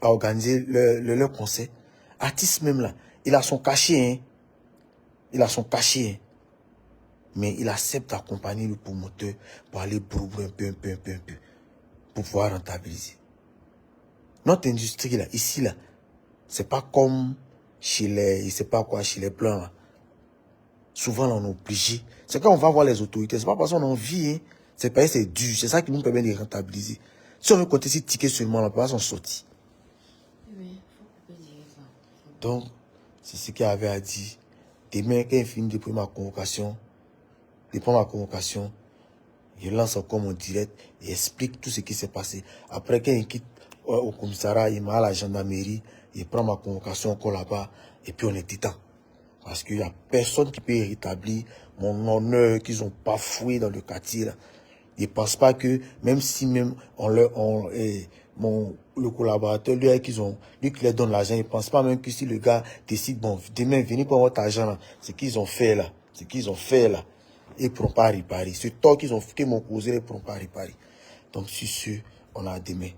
à organiser leur concert. Artiste même là, il a son cachet. Hein. Il a son cachet. Hein. Mais il accepte d'accompagner le promoteur pour aller broubrer un peu, pour pouvoir rentabiliser. Notre industrie, là, ici, là, c'est pas comme chez les, je sais pas quoi, chez les Blancs, là. Souvent, là, on est obligé. C'est quand on va voir les autorités, c'est pas parce qu'on a envie, hein. C'est parce que c'est dur. C'est ça qui nous permet de rentabiliser. Si on veut compter ces tickets seulement, là, on peut pas s'en sortir. Oui, faut dire ça. Donc, c'est ce qu'il avait à dire. Demain, quand il finit de prendre ma convocation, je lance encore mon direct et explique tout ce qui s'est passé. Après, quand il quitte au commissariat, il m'a à la gendarmerie, il prend ma convocation encore là-bas, et puis on est titan. Parce qu'il n'y a personne qui peut rétablir mon honneur qu'ils ont bafoué dans le quartier. Là. Ils ne pensent pas que, même si même le collaborateur, lui qui leur donne l'argent, ils ne pensent pas même que si le gars décide, bon, demain, venez prendre votre argent, là, ce qu'ils ont fait là, ils ne pourront pas réparer. Ce tort qu'ils m'ont causé, ils ne pourront pas réparer. Donc, sur ce, on a demain.